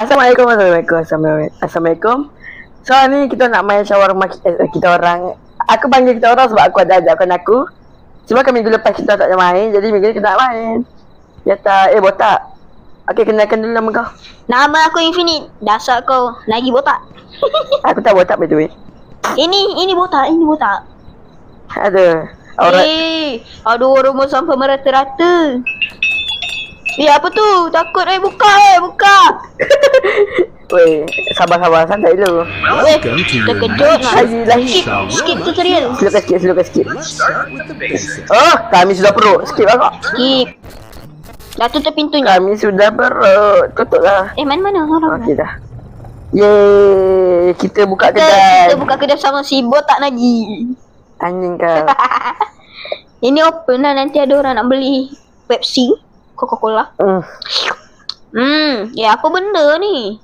Assalamualaikum. So ni kita nak main shawarma kita orang. Aku panggil kita orang sebab aku ada ajak kawan aku. Cuma kan minggu lepas kita tak ada main, jadi minggu ni kita nak main. Dia tak, botak. Okey, kenalkan dulu nama kau. Nama aku Infinite. Dasar kau lagi botak. Aku tak botak by the way. Ini botak, ini botak. Ada. Orang Aduh, rumah sampai merata-rata. Apa tu? Takut buka. Weh, sabar santai dulu. Terkejut nak. Skip tutorial. Silakan skip. Oh, kami sudah perut. Skip agak. Skip. Dah tutup pintunya. Kami sudah perut. Tutuplah. Mana orang? Okey dah. Yeay, kita buka kedai. Kita buka kedai sama si botak lagi. Anjing kau. Ini open lah, nanti ada orang nak beli Pepsi, Coca-Cola. Ya apa benda ni?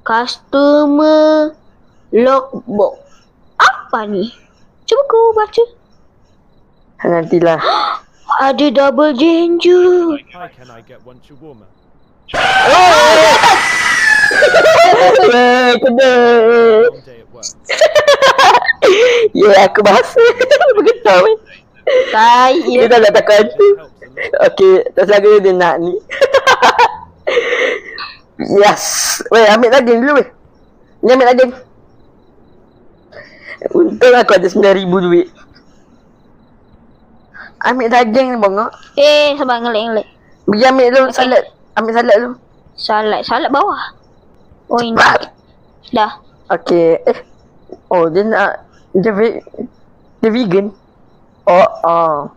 Customer logbook. Apa ni? Cuba kau baca. Nantilah. Ada double ginger. Hi, can I get one shawarma? Kedai. One day at work. Ya, aku bahasa. Bergetar weh. Dia dah nak takut hantu. Okey, tak saja dia nak ni. Yes. Weh, ambil daging dulu weh. Ni ambil daging. Untung aku ada 9,000 duit. Ambil daging ni bongok. Sabar ngelek. Pergi ambil dulu salad. Ambil salad dulu. Salad bawah. Oh ini. Dah. Okey. Oh, dia vegan. Oh.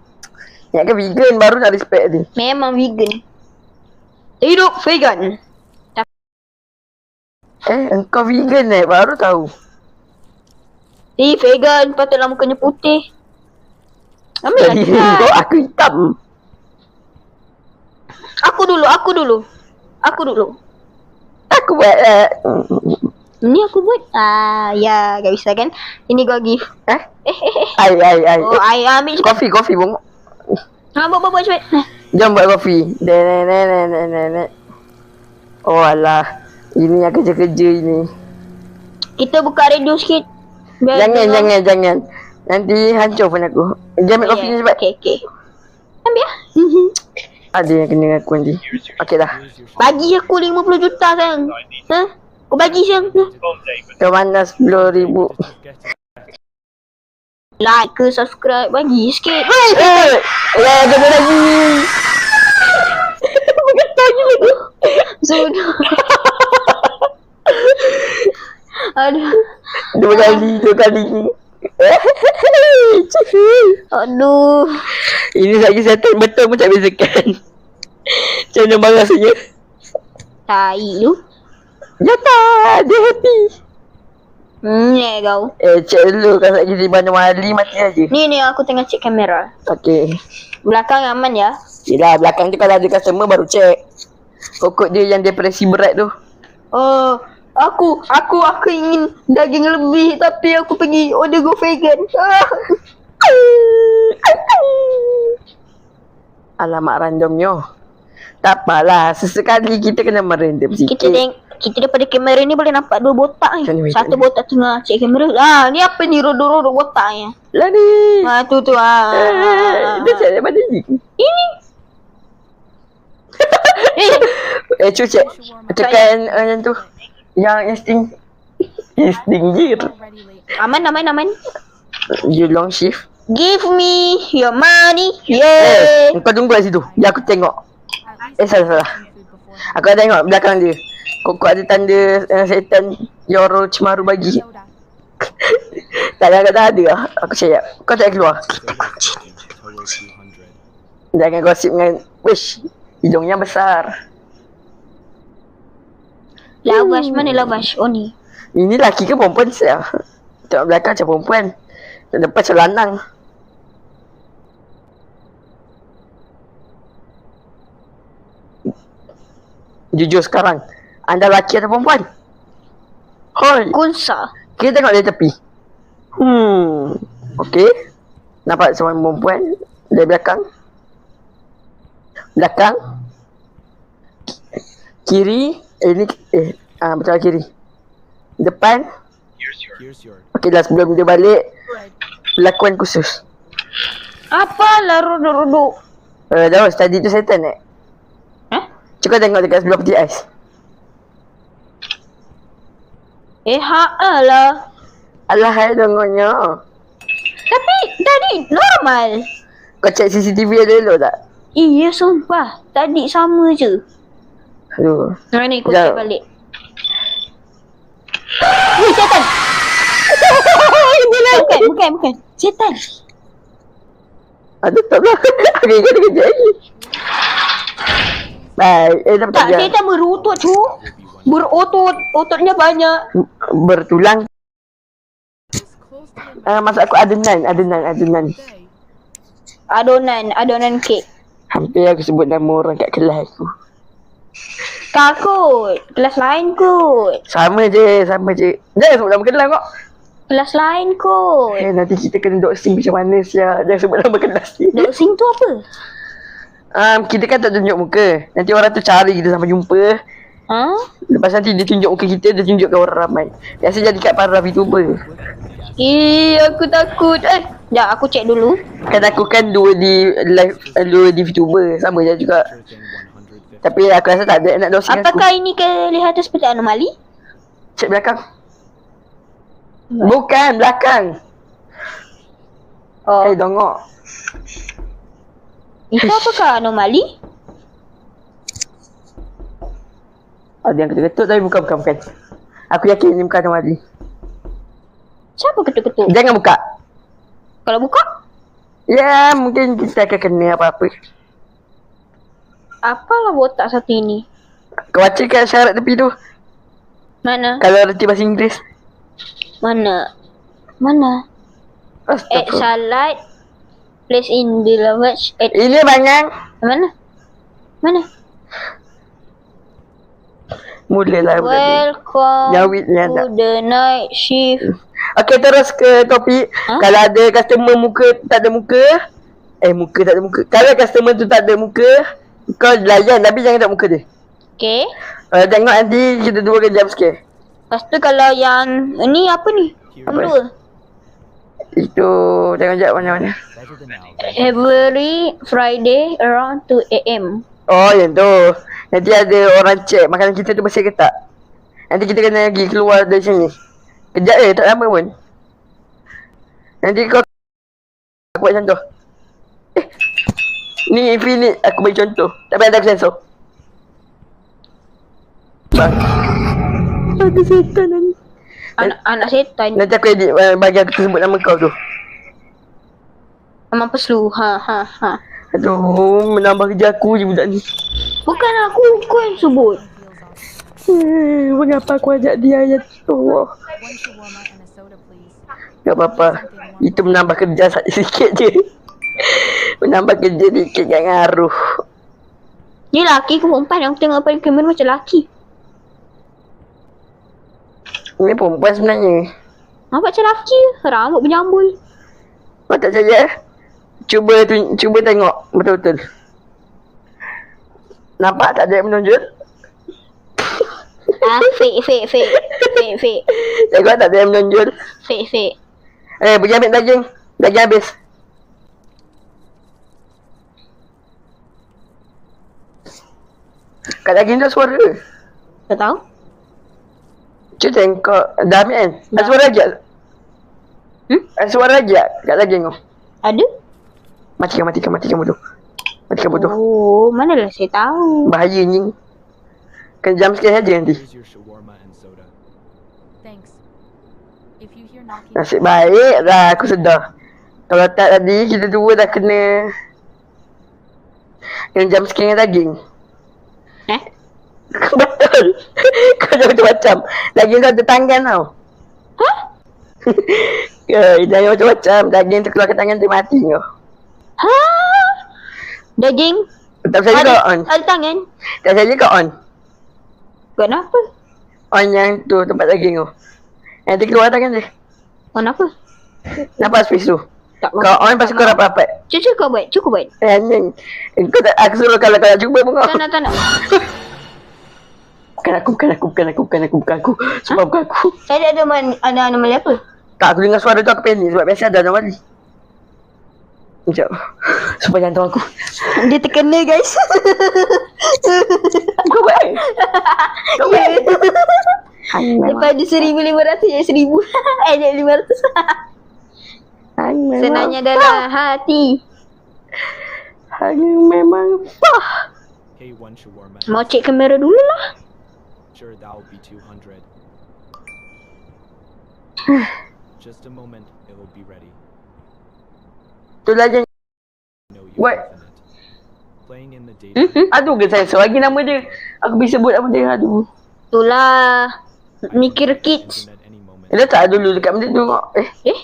Yang ke vegan baru nak respect dia. Memang vegan. Hidup vegan. Engkau vegan baru tahu. Vegan patutlah mukanya putih. Ambil Jadi lah. kau aku hitam. Aku dulu. Aku buat Ni aku buat. Ya, gak bisa kan? Ini gua give. Ai. Oh, I ambil cepat. Kopi bongok. Buat cepat. Jom buat kopi. Nenek. Oh alah. Ini yang kerja-kerja ini. Kita buka radio sikit. Jangan. Nanti hancur pun aku. Dia ambil kopi ni cepat. Okay. Ambil lah. Ada yang kena aku nanti. Okey dah. Bagi aku 50 juta sayang. Kau bagi sayang. Kau mana 10,000. Like ke subscribe. Bagi sikit. Ada lagi. Bergetar gila tu. Sudah. Aduh. Dua kali ni. Aduh. Ini lagi setan betul pun tak bezakan. Macam mana marah rasanya? Tai tu. Jatah, dia happy. Kau. Cek dulu kalau lagi di mana wali mati aja. Ni aku tengah cek kamera. Okey. Belakang aman ya. Yelah, belakang tu kalau ada customer baru cek. Kokok dia yang depresi berat tu. Oh, aku ingin daging lebih tapi aku pergi order go vegan. Alamak randomnya. Tak apalah, sesekali kita kena merendam sikit. Kita daripada kamera ni boleh nampak dua botak ni. Macam ni, Satu macam botak tengah cek kamera. Ni apa ni rodok-rodok botaknya? Lah ni. Tu. Dia cek daripada ni. Ini. Cek. Tekan yang tu. Yang insting. Insting je. Aman. You long shift. Give me your money. Yeah. Kau tunggu kat situ. Biar aku tengok. Salah. Aku dah tengok belakang dia. Kok ada tanda setan Yoro Cemaru bagi. Tak ada lah. Aku cakap. Kau tak keluar. Jangan gosip dengan wish. Hidungnya besar. Lawas mana lawas? Oh ni. Ini lelaki ke perempuan siap? Tengok belakang macam perempuan. Depan macam lanang. Jujur sekarang, anda lelaki atau perempuan? Hoi. Kunsa. Kita tengok dari tepi. Okey. Nampak seorang perempuan dari belakang. Kiri. Ni betul kiri. Depan. Here's your. Okeylah, sebelum dia balik, pelakuan khusus. Apalah rodok-rodok. Jauh, tadi tu setan Hah? Cuba tengok dekat sebelah peti ais. Lah. Alah, hai tengoknya. Tapi tadi normal. Kau cek CCTV ada elok tak? Iya sumpah. Tadi sama je. Aduh. Ni aku Jap. cek balik. Wih, setan. Bukan. Setan. Aduh, tak lah. Aku ingat dia kerja lagi. Baik, dapat Tak, kerja. setan berotot tu. Berotot. Ototnya banyak. Bertulang. Maksud aku adenan. Adonan kek. Hampir aku sebut nama orang kat kelas aku. Takut. Kelas lain kot. Sama je. Jangan sebut nama kelas kok. Kelas lain kot. Nanti kita kena doxing macam mana siap. Jangan sebut nama kelas ni. Doxing tu apa? Kita kan tak tunjuk muka. Nanti orang tu cari kita sampai jumpa. Ha? Lepas nanti dia tunjuk muka kita, dia tunjuk ke orang ramai. Biasa jadi kat para VTuber. Aku takut. Sekejap aku cek dulu. Kan aku kan dua di live, dua di VTuber. Sama je juga. Searching 150. Tapi aku rasa tak ada nak doxing aku. Apakah ini kelihatan seperti anomali? Cek belakang. Bukan, belakang. Oh, Dongok. itu apakah anomali? Ada yang ketuk-ketuk tapi bukan. Aku yakin ini bukan anomali. Siapa ketuk-ketuk? Jangan buka. Kalau buka, Ya, mungkin kita akan kena apa-apa. apalah botak satu ini? Kau baca kat syarat tepi tu. Mana? Kalau reti bahasa Inggeris. Mana? Astaghfirullah. Salat. Place in beloved. Ini bangang. Mana? Mulalah budak ni. Welcome Jawit ni to anak. the night shift. Okey, terus ke topik. Ha? Kalau ada customer muka tak ada muka. Muka tak ada muka. Kalau customer tu tak ada muka, kau layan tapi jangan tak muka dia. Okay. Tengok nanti kita dua ke jump scare. Lepas tu kalau yang ni apa ni? Nombor dua. Itu tengok jap mana-mana. Better than now. Every Friday around 2 AM. Oh, yang tu. Nanti ada orang check makanan kita tu bersih ke tak. Nanti kita kena pergi keluar dari sini. Kejap tak lama pun. Nanti kau aku buat contoh. Ni infinite aku bagi contoh. Tapi ada aku sensor. Bang. Ada setan ni. Anak setan. Nanti aku edit bagi aku sebut nama kau tu. Mampus lu. Ha. Aduh, menambah kerja aku je budak ni. Bukan aku yang sebut. Mengapa aku ajak dia ya tu? One shawarma and a soda, please. Tak apa-apa. Itu menambah kerja sikit je. Menambah kerja sikit tak ngaruh. Ni laki ke perempuan yang tengok pada kamera macam laki. Ini perempuan sebenarnya. Nampak macam laki. Rambut berjambul. Kau tak percaya? Cuba tengok betul-betul. Nampak tak ada yang menonjol? Fake. Tengok tak ada yang menonjol? Fake. Pergi ambil daging. Daging habis. Kat daging tu ada suara. Tak tahu? Cuba tengok. Dah ambil kan? Ada suara lagi tak? Ada suara lagi tak kat daging tu? Ada? Matikan bodoh. Matikan bodoh. Oh, manalah saya tahu. Bahaya ni. Kena jump scare saja nanti. Here's your shawarma and soda. Thanks. If you hear knocking, Nasib baik dah aku sedar. Kalau tak tadi kita dua dah kena jump scare dengan daging. Betul. Kau jangan macam-macam. Daging tu ada tangan tau. Hah? Jangan macam-macam. Daging tu keluar ke tangan dia mati kau. Ha? Daging? Tak saja kau on. Ada tangan? Tak saja kau on. Kenapa? On yang tu tempat daging tu. Nanti keluar tangan dia. Kenapa? Nampak space tu. Tak Kau on pasal kau rapat-rapat. Cuba buat. Anjing. Kau tak, aku suruh kalau kau nak cuba pun kau. Tak nak. Bukan aku. Sumpah bukan aku. Tadi ada anomali apa? Tak, aku dengar suara tu aku panik sebab biasa ada anomali. Sekejap. Sumpah jantung aku. Dia terkena guys. Kau buat kan? Kau buat kan? Daripada 1,500 jadi 1,000. Jadi 500. Senangnya dalam hati. Hanya memang K1 shawarma. Mau cek kamera dulu lah. Sure, that will be 200. Just a moment, it will be ready. tu lah yang No, you What? infinite. Playing in the data. aduh ke saya lagi nama dia. Aku bisa sebut nama dia. Aduh. Itulah. Mikir kids. At any moment. Dia tak dulu dekat benda tu. Eh?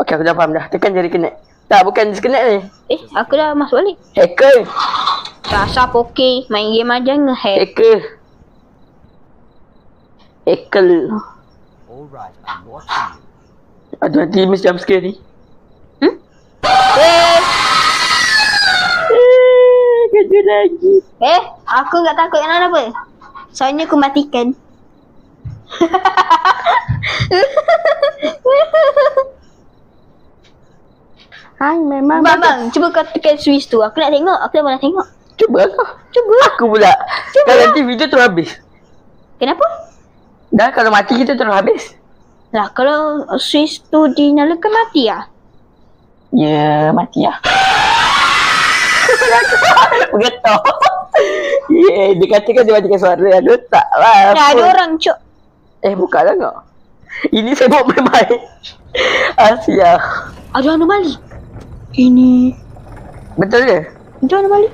Okey aku dah faham dah. Tekan jari connect. Tak, bukan disconnect ni. Aku dah masuk balik. Hacker. Rasa pokey. Main game aja nge-hack. Hacker. Hacker. Alright, I'm watching you. Aduh nanti miss jump scare ni. Kejut lagi. Aku tak takut yang apa. Soalnya aku matikan. Hai memang. Bang, cuba kau tekan switch tu. Aku nak tengok. Aku dah pernah tengok. Cuba kau. Cuba. Aku pula. Kalau nanti video terus habis. Kenapa? Dah kalau mati kita terus habis. Lah, kalau switch tu dinyalakan mati lah. Ya, mati lah. Bergetar. Yeah, dia katakan dia matikan suara. Aduh tak lah. Dah ada orang cok. Buka lah kau. Ini saya bawa main-main. Asia. Ada anomali. Ini. Betul ke? Itu anomali.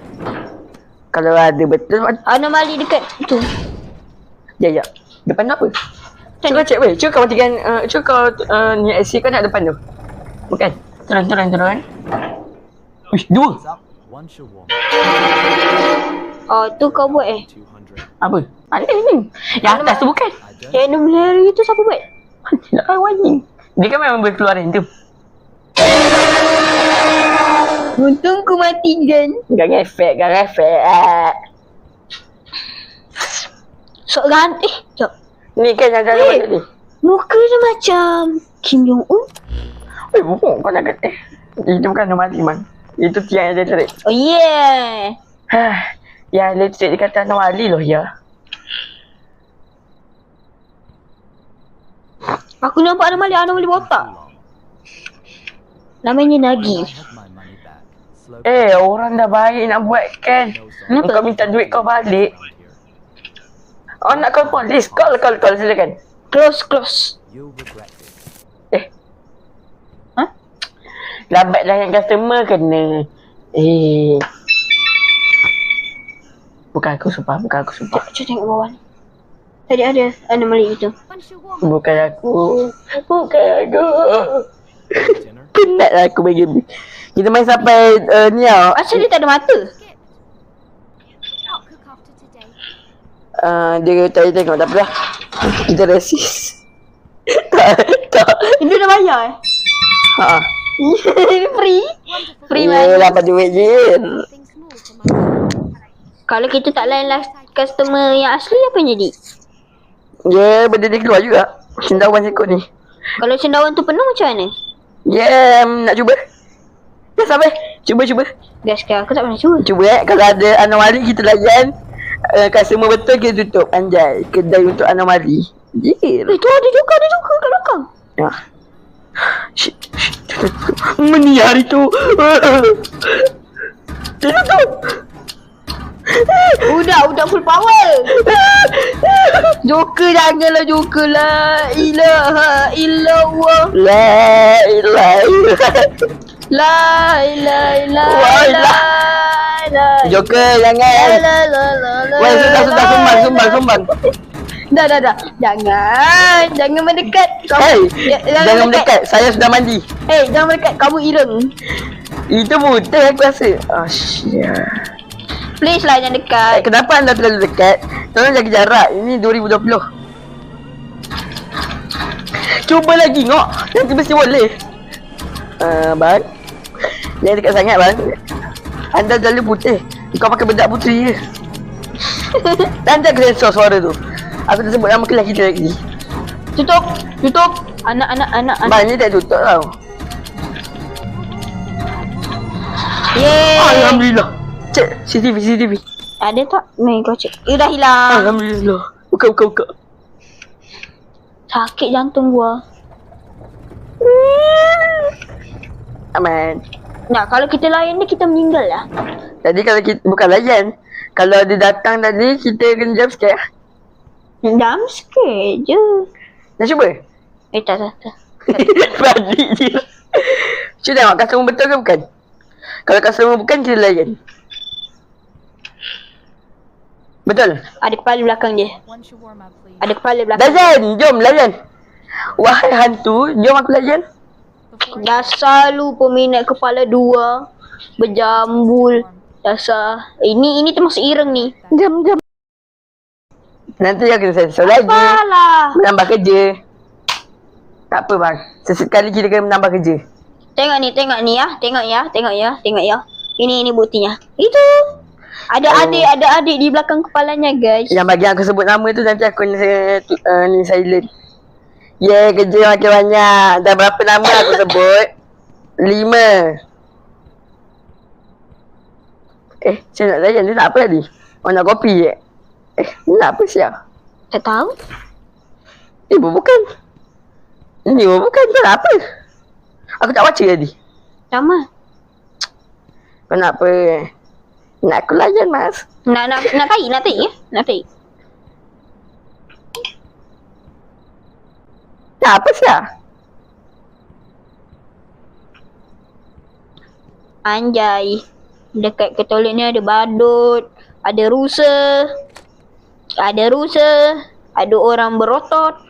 Kalau ada betul. Anomali dekat tu. Ya. Depan tu apa? Cuba cek weh. Cuba kau matikan. Cuba kau ni IC kau nak depan tu. Bukan. Turun. Uish, 2. What's up? One shawarma. Oh, tu kau buat 200. Apa? Ada ni. Yang atas tu bukan. I don't Yang anomali tu siapa buat? Tidak wajib. Dia kan memang boleh keluarin tu. Untung ku mati kan. Gak ngefek. Sok gan. Jom. Ni kan yang jalan balik ni. Muka dia macam Kim Jong-un. Bukan kau nak kata. Itu bukan anomali man. Itu tiang yang dia tarik. Oh yeah. Yang elektrik dia kata anomali loh ya. Aku nampak anomali botak. Namanya Nagi. I have my money back. Slow Orang dah baik nak buat kan. no Kenapa? Kau minta duit kau balik. around here. Oh nak call polis. Call silakan. Close. You'll regret it. Lambat layan customer kena. Bukan aku sumpah. Cuba tengok bawah ni. Tadi ada anomali itu. One shawarma. Bukan aku. Dinner? Penat lah aku main game ni. Kita main sampai ni tau. Asal dia tak ada mata? Skip. I'll cook after today. Dia tak tengok tak apa lah. Kita resist. tak. Ini dah bayar Ha. Free. Wonderful. Free Ya, man. dapat duit je. Things small for my Kalau kita tak layan lah customer yang asli apa yang jadi? Ya, benda dia keluar juga. Cendawan sekut ni. Kalau cendawan tu penuh macam mana? Ya, nak cuba? Ya, sampai. Cuba. Guys, aku tak pernah cuba. Cuba kalau ada anomali kita layan. Customer betul kita tutup. Anjay, kedai untuk anomali. Jir. Tu ada juga kat belakang. Ya. Shit. Meniar itu. Tutup. Udah full power. Joker janganlah Joker lah. Ilaha illallah. La ilaha. La ilaha illallah. Wah, La ilaha. Joker jangan. Wah, sudah sumbang. Dah. Jangan mendekat. Hey, jangan mendekat. Saya sudah mandi. Jangan mendekat. Kamu ireng. Itu betul aku rasa. Oh, shit. Please lah jangan dekat. Kenapa anda terlalu dekat? Tolong jaga jarak. Ini 2020. Cuba lagi ngok. Nanti mesti boleh. Bang. Jangan dekat sangat bang. Anda terlalu putih. Kau pakai bedak putih je. Dan tak sensor suara tu. Aku tak sebut nama kelas kita lagi. Tutup. Anak. Bang ni tak tutup tau. Yeay. Alhamdulillah. Cek CCTV. Ada tak? Main kau cek. Dah hilang. Alhamdulillah. Buka. Sakit jantung gua. Aman. Nah, kalau kita layan dia, kita meninggal lah. Tadi kalau kita bukan layan. Kalau dia datang tadi, kita kena jump scare. Jam sikit je. Nak cuba? Tak. Balik je. Cuba tengok customer betul ke bukan? Kalau customer bukan, kita layan. Betul? Ada kepala belakang dia. One shawarma, please. Ada kepala belakang. Layan! Jom layan! Wahai hantu, jom aku layan. Before Dasar lu peminat kepala dua. Berjambul. Dasar. Ini termasuk ireng ni. Jom. Nanti aku kena sensor lagi. Apalah. Menambah kerja. Tak apa bang. Sesekali kita kena menambah kerja. Tengok ni ya. Tengok ya. Ini buktinya. Itu. Ada adik di belakang kepalanya guys. Yang bagi aku sebut nama tu nanti aku ni silent. Kerja makin banyak. Dah berapa nama aku sebut? 5. Saya nak layan ni tak apa tadi? Oh nak kopi je? Ni nak apa siap? Tak tahu. Bukan. Ni bukan, tak nak apa? Aku tak baca tadi. Sama. Kau nak apa? Nak aku layan mas. Nak taik ya? Nak taik. Nak apa siap? Anjay. Dekat ke toilet ni ada badut. Ada rusa. Ada orang berotot.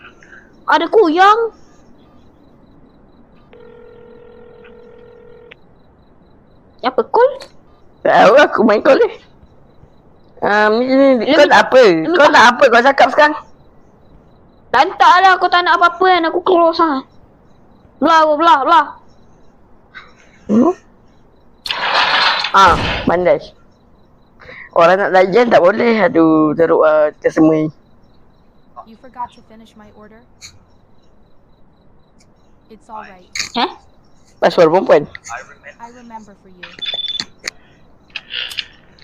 Ada kuyang. Apa kul? Tahu aku main call ni. Kau nak apa? Kau cakap sekarang? Lantak lah, aku tak nak apa-apa kan. Aku close lah. Belah. Pandai. Orang nak layan tak boleh. Aduh, teruk lah tersemai. you forgot to finish my order. It's alright. Suara perempuan. I remember for you.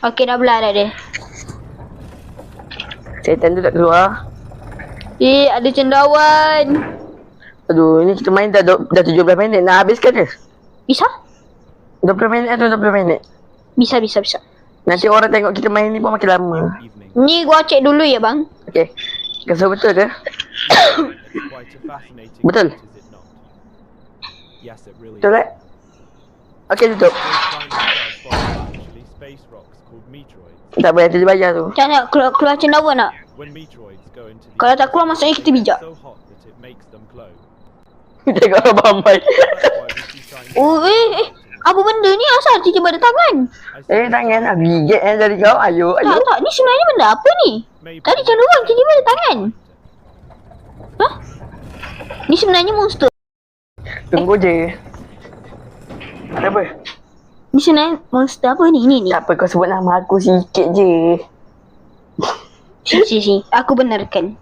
Okey, dah belah dah dia. Syaitan tu tak keluar. Ada cendawan. Aduh, ni kita main dah 17 minit. Nak habiskan ke? Bisa? 20 minit atau 20 minit? Bisa. Nanti orang tengok kita main ni pun makin lama. Evening. Ni gua cek dulu ya bang. Okay. Kasih betul ke? It's quite a fascinating Betul. fact, is it not? Yes, it really Betul is. tak? Okay, tutup. Those find themselves following actually space rocks called meteoroids. Tak boleh nanti dia bayar tu. Macam mana keluar cendawan nak? When meteoroids go into the Kalau tak keluar maksudnya kita bijak. so hot that it makes them glow. Tengok orang bambai. That's why we see shiny Oh apa benda ni asal tiba-tiba ada tangan? Tangan nak gigit dari kau. Ayo. Tak, ni sebenarnya benda apa ni? Tadi cendawan tiba-tiba ada tangan. Hah? Ni sebenarnya monster. Tunggu je. Apa? Ni sebenarnya monster apa ni? Ni. Tak apa kau sebut nama aku sikit je. Si. Aku benarkan.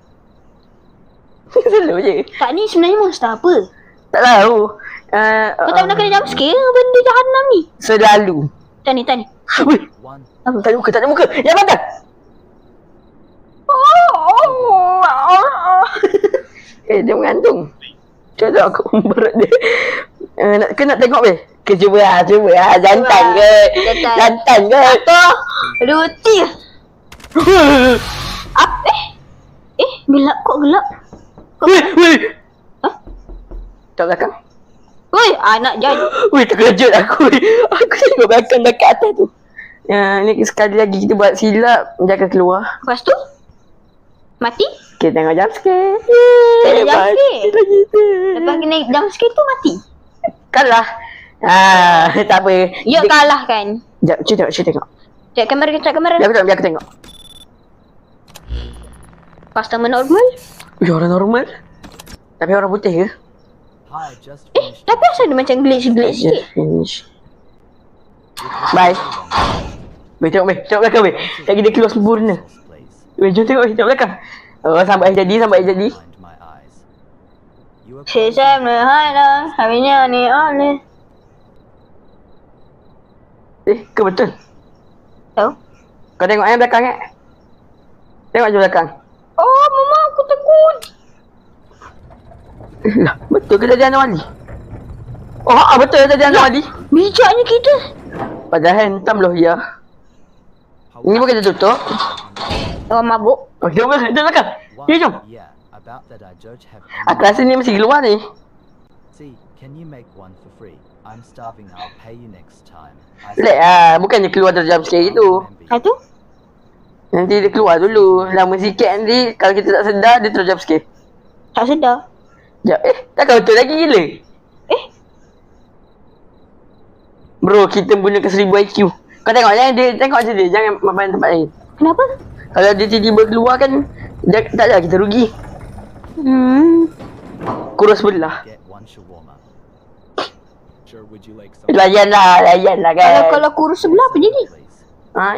Selalu je. Tak, ni sebenarnya monster apa? Tak tahu. Kau tak pernah kena jump scare ke benda jahanam ni? Selalu. Tak ni. Weh, one. tak ada muka. Yang mana? Dia mengantung. Cuba aku berat dia. Nak tengok weh. Cuba lah. Jantan ke? Jantan ke? Atau roti. Apa? Gelap kok gelap. Weh. Tak belakang. Woi, anak jadi. Weh, terkejut aku. Aku tengok belakang dekat atas tu. Ni sekali lagi kita buat silap. Jangan keluar. Lepas tu mati. Kita tengok jump scare. Tak ada jump scare. Kita. Lepas kena jump scare tu mati. Kalah. Tak apa. Ya kalah kan. Cuba tengok. Cek kamera. Biar aku tengok. Customer normal. Orang normal. Tapi orang putih ke? Hi, just finished. Tapi asal dia macam glitch sikit. Just finish. Bye. Weh, tengok belakang weh. Lagi dia keluar sempurna. Place. Jom tengok belakang. Oh, sampai jadi. Behind my eyes. You are Saya melihat dah. Habisnya ni oleh. Ke betul? Tahu? Kau tengok yang belakang Tengok je belakang. Oh, mama aku takut. Lah, betul ke tadi Anwar Ali? Oh, betul tadi Anwar Ali. Bijaknya kita. Padahal hentam loh ya. Ini bukan dia tutup. Orang mabuk. Oh, jom belakang. Ya, jom. Yeah, about that I don't have Aku rasa ni mesti keluar ni. See, can you make one for free? I'm starving, I'll pay you next time. Lek bukannya keluar dari jam sikit gitu. Ha tu? Nanti dia keluar dulu. Lama sikit nanti kalau kita tak sedar dia terus jam sikit. Tak sedar. Sekejap. Takkan betul lagi gila. Bro, kita punya ke 1000 IQ. Kau tengok je dia. Jangan main tempat lain. Kenapa? Kalau dia tiba-tiba keluar kan, tak ada kita rugi. Kurus belah. Get one shawarma. Sure, would you like some? Layan lah kan. Kalau kurus sebelah apa jadi? Please.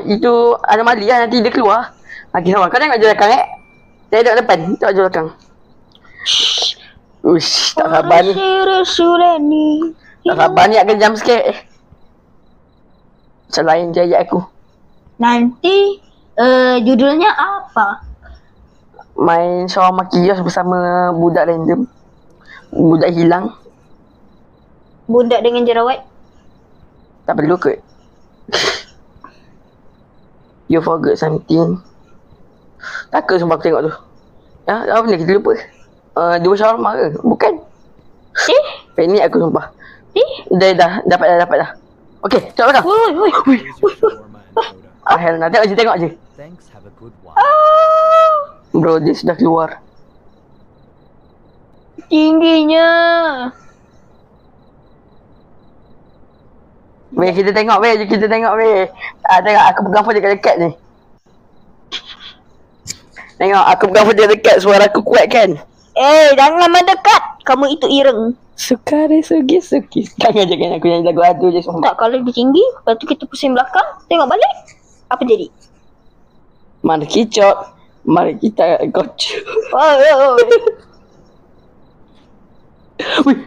Itu anomali lah, nanti dia keluar. Kau tengok je belakang Saya duduk depan, tengok je belakang. Uish, tak sabar ni. Tak sabar ni akan jam sikit. Macam lain je ayat aku. Nanti judulnya apa? Main shawarma kiosk bersama budak random. Budak hilang. Budak dengan jerawat. Tak perlu kot. You forgot something. Takut sumpah aku tengok tu. Apa ni kita lupa? 2 shawarma ke? Bukan. Panik aku sumpah. Dah dapat dah. Okey, tengok belakang. Here's your shawarma and soda. Hell nak tengok je. Thanks, have a good one. Bro, dia sudah keluar. Tingginya. Weh, kita tengok weh. Tengok aku pegang phone dekat ni. Tengok aku pegang phone dekat, suara aku kuat kan? Jangan mendekat. Kamu itu ireng. Sukare sugi. Jangan aku yang jago adu je sumpah. Tak, kalau lebih tinggi, lepas tu kita pusing belakang, tengok balik. Apa jadi? Mari kicot. Mari kita kocok. Oh. Wih.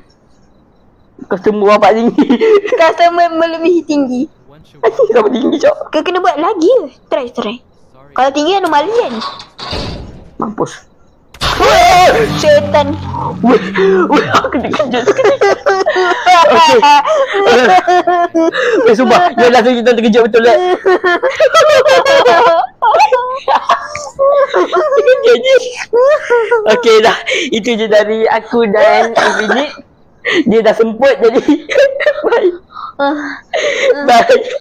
Customer apa tinggi? Customer melebihi tinggi. One shawarma. Sama tinggi cok. Kau kena buat lagi. Try. Sorry. Kalau tinggi anomali kan? Mampus. Syaitan. Wih, aku terkejut sekejap. Okey. Weh, sumpah. Dia langsung kita terkejut betul lah. Terkejut je. Okey dah. Itu je dari aku dan Infinite. Dia dah semput jadi. Bye. Bye.